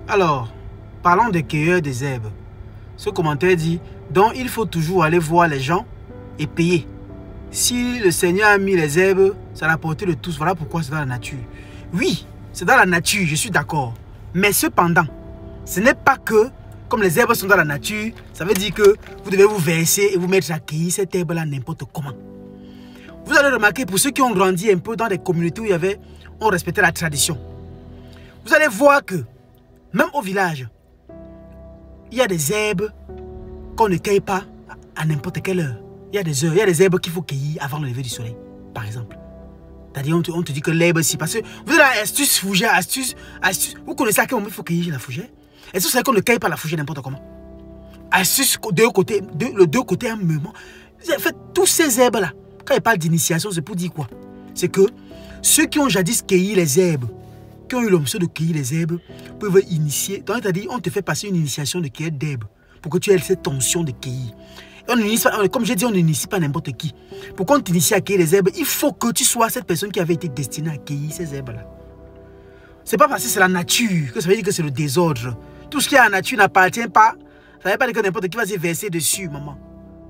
Alors, parlons des cueilleurs des herbes. Ce commentaire dit, donc il faut toujours aller voir les gens et payer. Si le Seigneur a mis les herbes, c'est à la portée de tous. Voilà pourquoi c'est dans la nature. Oui, c'est dans la nature, je suis d'accord. Mais cependant, ce n'est pas que, comme les herbes sont dans la nature, ça veut dire que vous devez vous verser et vous mettre à cueillir cette herbe-là n'importe comment. Vous allez remarquer, pour ceux qui ont grandi un peu dans des communautés où on respectait la tradition, vous allez voir que, même au village, il y a des herbes qu'on ne cueille pas à n'importe quelle heure. Il y a des herbes qu'il faut cueillir avant le lever du soleil, par exemple. C'est-à-dire, on te dit que l'herbe, si, parce que vous avez astuce fougère, astuce. Vous connaissez à quel moment il faut cueillir la fougère? Est-ce que vous savez qu'on ne cueille pas la fougère n'importe comment? Astuce de deux côtés un moment. En fait, tous ces herbes-là, quand il parle d'initiation, c'est pour dire quoi? C'est que ceux qui ont jadis cueilli les herbes, qui ont eu l'option de cueillir les herbes, peuvent initier. Donc, c'est-à-dire, on te fait passer une initiation de cueillette d'herbes pour que tu aies cette tension de cueillir. Comme j'ai dit, on n'initie pas n'importe qui. Pour qu'on t'initie à cueillir les herbes, il faut que tu sois cette personne qui avait été destinée à cueillir ces herbes-là. C'est pas parce que c'est la nature que ça veut dire que c'est le désordre. Tout ce qui est à la nature n'appartient pas. Ça ne veut pas dire que n'importe qui va se verser dessus, maman.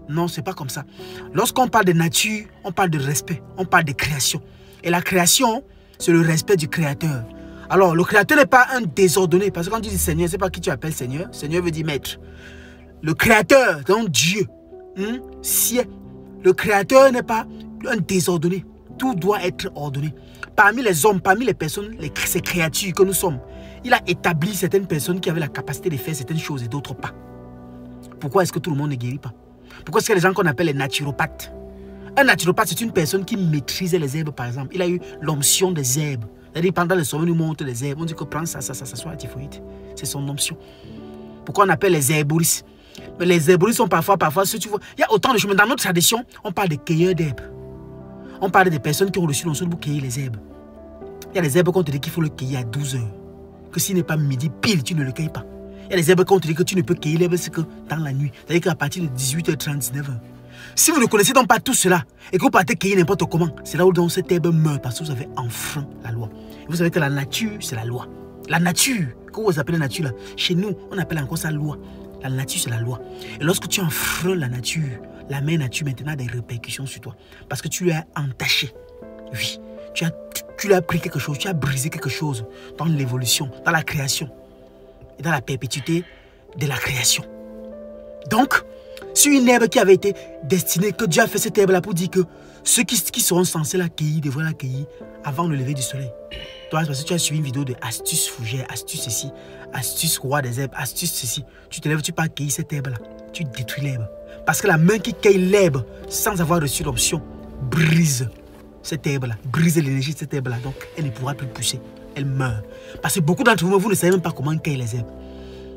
Non, c'est pas comme ça. Lorsqu'on parle de nature, on parle de respect, on parle de création. Et la création, c'est le respect du Créateur. Alors, le Créateur n'est pas un désordonné. Parce que quand tu dis Seigneur, c'est pas qui tu appelles Seigneur. Seigneur veut dire maître. Le Créateur, donc Dieu, le Créateur n'est pas un désordonné. Tout doit être ordonné. Parmi les hommes, parmi les personnes, ces créatures que nous sommes, il a établi certaines personnes qui avaient la capacité de faire certaines choses et d'autres pas. Pourquoi est-ce que tout le monde ne guérit pas? Pourquoi est-ce qu'il y a des gens qu'on appelle les naturopathes? Un naturopathe, c'est une personne qui maîtrise les herbes, par exemple. Il a eu l'onction des herbes. C'est-à-dire, pendant le sommeil, on nous montre les herbes. On dit que prends ça soit la typhoïde. C'est son onction. Pourquoi on appelle les herboristes? Mais les herboristes sont parfois, si tu vois, il y a autant de choses. Mais dans notre tradition, on parle de cueilleurs d'herbes. On parle des personnes qui ont reçu l'onction pour cueillir les herbes. Il y a des herbes qu'on te dit qu'il faut le cueillir à 12 heures. Que s'il n'est pas midi pile, tu ne le cueilles pas. Il y a des herbes qu'on te dit que tu ne peux cueillir l'herbe, c'est que dans la nuit. C'est-à-dire qu'à partir de 18h30, 19h. Si vous ne connaissez donc pas tout cela et que vous partez cueillir n'importe comment, c'est là où donc cette herbe meurt parce que vous avez enfreint la loi. Et vous savez que la nature, c'est la loi. La nature, que vous appelez nature là, chez nous, on appelle encore ça loi. La nature, c'est la loi. Et lorsque tu enfreins la nature, la mère nature maintenant a des répercussions sur toi. Parce que tu lui as entaché. Oui, tu lui as pris quelque chose, tu as brisé quelque chose dans l'évolution, dans la création et dans la perpétuité de la création. Donc, sur une herbe qui avait été destinée, que Dieu a fait cette herbe-là pour dire que ceux qui seront censés la cueillir devraient la cueillir avant le lever du soleil. Toi, parce que tu as suivi une vidéo de astuce fougère, astuce ceci, astuce roi des herbes, astuce ceci. Tu te lèves, tu pars cueillir cette herbe-là. Tu détruis l'herbe. Parce que la main qui cueille l'herbe sans avoir reçu l'option brise cette herbe-là, brise l'énergie de cette herbe-là. Donc, elle ne pourra plus pousser. Elle meurt. Parce que beaucoup d'entre vous, vous ne savez même pas comment on cueille les herbes.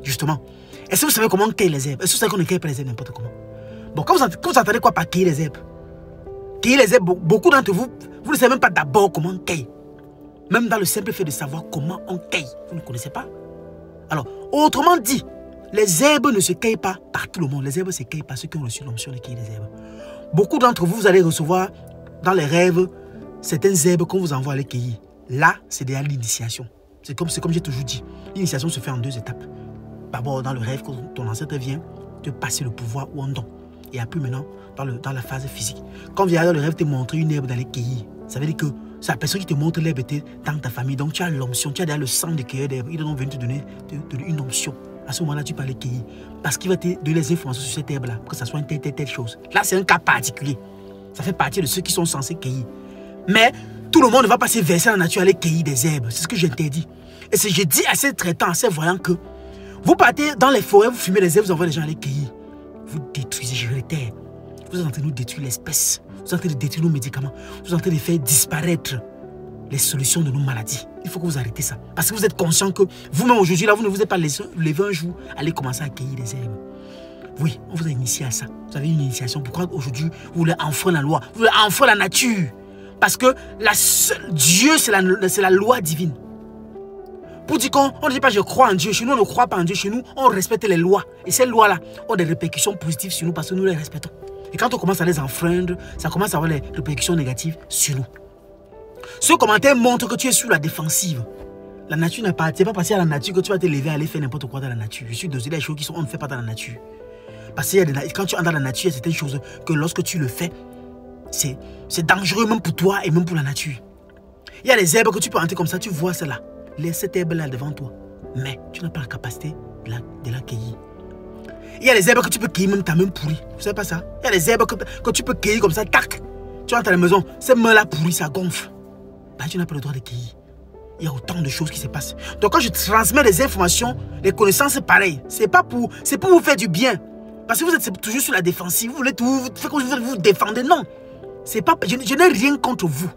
Justement. Est-ce que vous savez comment on cueille les herbes? Est-ce que vous savez qu'on ne cueille pas les herbes n'importe comment? Bon, quand vous entendez quoi par cueillir les herbes? Cueillir les herbes, beaucoup d'entre vous, vous ne savez même pas d'abord comment on cueille. Même dans le simple fait de savoir comment on cueille, vous ne connaissez pas. Alors, autrement dit, les herbes ne se cueillent pas par tout le monde. Les herbes se cueillent par ceux qui ont reçu l'onction de cueillir les herbes. Beaucoup d'entre vous, vous allez recevoir dans les rêves certaines herbes qu'on vous envoie à les cueillir. Là, c'est déjà l'initiation. C'est comme j'ai toujours dit. L'initiation se fait en 2 étapes. D'abord, dans le rêve, quand ton ancêtre vient te passer le pouvoir ou un don. Et après, maintenant, dans la phase physique. Quand vient dans le rêve te montrer une herbe d'aller cueillir, ça veut dire que c'est la personne qui te montre l'herbe était dans ta famille. Donc, tu as l'onction, tu as déjà le sang de cueilleur d'herbe. Il est donc venu te donner une onction. À ce moment-là, tu peux aller cueillir. Parce qu'il va te donner les informations sur cette herbe-là, que ça soit une telle chose. Là, c'est un cas particulier. Ça fait partie de ceux qui sont censés cueillir. Mais tout le monde ne va pas se verser dans la nature aller cueillir des herbes. C'est ce que j'interdis. Et je dis à ces traitants, à ces voyants que vous partez dans les forêts, vous fumez les herbes, vous envoyez les gens aller cueillir. Vous détruisez, je les terre. Vous êtes en train de nous détruire l'espèce. Vous êtes en train de détruire nos médicaments. Vous êtes en train de faire disparaître les solutions de nos maladies. Il faut que vous arrêtez ça. Parce que vous êtes conscient que vous-même aujourd'hui, là, vous ne vous êtes pas levé un jour, allez commencer à cueillir des herbes. Oui, on vous a initié à ça. Vous avez une initiation. Pourquoi aujourd'hui, vous voulez enfreindre la loi? Vous voulez enfreindre la nature? Parce que Dieu, c'est la loi divine. Pour dire qu'on ne dit pas je crois en Dieu, chez nous on ne croit pas en Dieu, chez nous on respecte les lois. Et ces lois-là ont des répercussions positives sur nous parce que nous les respectons. Et quand on commence à les enfreindre, ça commence à avoir des répercussions négatives sur nous. Ce commentaire montre que tu es sur la défensive. La nature n'appartient pas parce qu'il y a la nature que tu vas te lever et aller faire n'importe quoi dans la nature. Je suis désolé, les choses qui sont, on ne fait pas dans la nature. Parce que quand tu entres dans la nature, il y a certaines choses que lorsque tu le fais, c'est dangereux même pour toi et même pour la nature. Il y a des herbes que tu peux entrer comme ça, tu vois celle-là. Cette herbe-là devant toi. Mais tu n'as pas la capacité de la cueillir. Il y a des herbes que tu peux cueillir même ta main pourrie. Vous ne savez pas ça? Il y a des herbes que tu peux cueillir comme ça, tac. Tu entres à la maison, cette main-là pourrie, ça gonfle. Ben, tu n'as pas le droit de cueillir. Il y a autant de choses qui se passent. Donc quand je transmets des informations, des connaissances pareilles, c'est pour vous faire du bien. Parce que vous êtes toujours sur la défensive. Vous voulez tout faire comme vous vous défendez. Non. Je n'ai rien contre vous.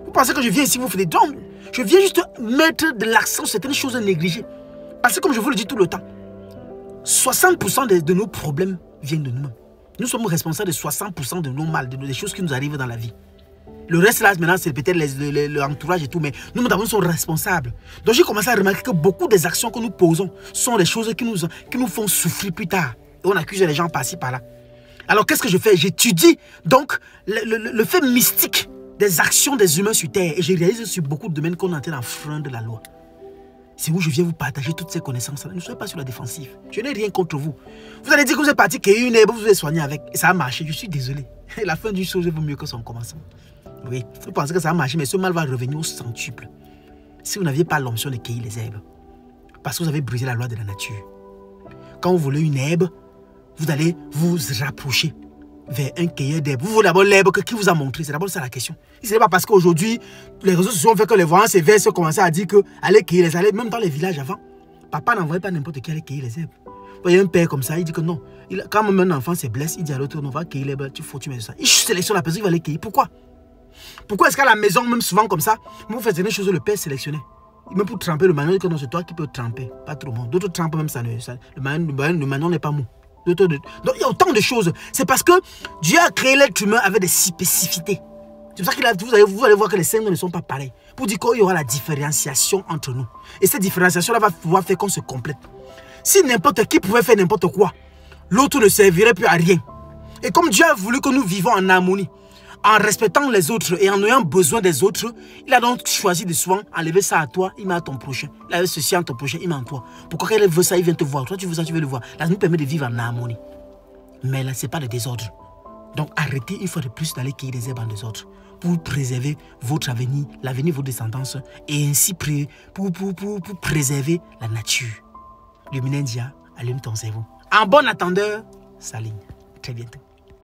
Vous pensez que je viens ici vous faire des dons? Je viens juste mettre de l'accent sur certaines choses négligées. Parce que comme je vous le dis tout le temps, 60% de nos problèmes viennent de nous-mêmes. Nous sommes responsables de 60% de nos mal, des choses qui nous arrivent dans la vie. Le reste là, maintenant, c'est peut-être l'entourage et tout, mais nous d'abord, nous sommes responsables. Donc j'ai commencé à remarquer que beaucoup des actions que nous posons sont des choses qui nous font souffrir plus tard. Et on accuse les gens par-ci, par-là. Alors qu'est-ce que je fais? J'étudie donc le fait mystique des actions des humains sur Terre. Et je réalise sur beaucoup de domaines qu'on est en train d'enfreindre la loi. C'est où je viens vous partager toutes ces connaissances-là. Ne soyez pas sur la défensive. Je n'ai rien contre vous. Vous allez dire que vous êtes parti cueillir une herbe, vous vous êtes soigné avec. Et ça a marché. Je suis désolé. La fin du chose vaut mieux que son commencement. Oui, vous pensez que ça a marché, mais ce mal va revenir au centuple. Si vous n'aviez pas l'option de cueillir les herbes. Parce que vous avez brisé la loi de la nature. Quand vous voulez une herbe, vous allez vous rapprocher vers un cueilleur d'herbe. Vous voulez d'abord l'herbe qui vous a montré. C'est d'abord ça la question. Ce n'est pas parce qu'aujourd'hui, les réseaux sociaux ont fait que les voyants sévères se commençaient à dire que allez cueillir les herbes. Même dans les villages avant, papa n'envoyait pas n'importe qui aller cueillir les herbes. Il y a un père comme ça, il dit que non. Quand même un enfant se blesse, il dit à l'autre, non, va cueillir les herbes, tu mets ça. Il sélectionne la personne qui va les cueillir. Pourquoi? Pourquoi est-ce qu'à la maison, même souvent comme ça, vous faites des choses, le père sélectionnait. Même pour tremper le manioc, c'est toi qui peux tremper. Pas trop bon. D'autres trempent même ça. Le manioc n'est pas mou. Donc il y a autant de choses. C'est parce que Dieu a créé l'être humain avec des spécificités. C'est pour ça que vous allez voir que les signes ne sont pas pareils. Pour dire qu'il y aura la différenciation entre nous. Et cette différenciation-là va pouvoir faire qu'on se complète. Si n'importe qui pouvait faire n'importe quoi, l'autre ne servirait plus à rien. Et comme Dieu a voulu que nous vivons en harmonie, en respectant les autres et en ayant besoin des autres, il a donc choisi de souvent enlever ça à toi, il met à ton prochain. Il a ceci à ton prochain, il met en toi. Pourquoi quand il veut ça, il vient te voir. Toi, tu veux ça, tu veux le voir. Là, ça nous permet de vivre en harmonie. Mais là, ce n'est pas le désordre. Donc, arrêtez une fois de plus d'aller cueillir des herbes en désordre pour préserver votre avenir, l'avenir de vos descendants et ainsi pour préserver la nature. Luminendia, allume ton cerveau. En bon attendeur, Saline. Très bientôt.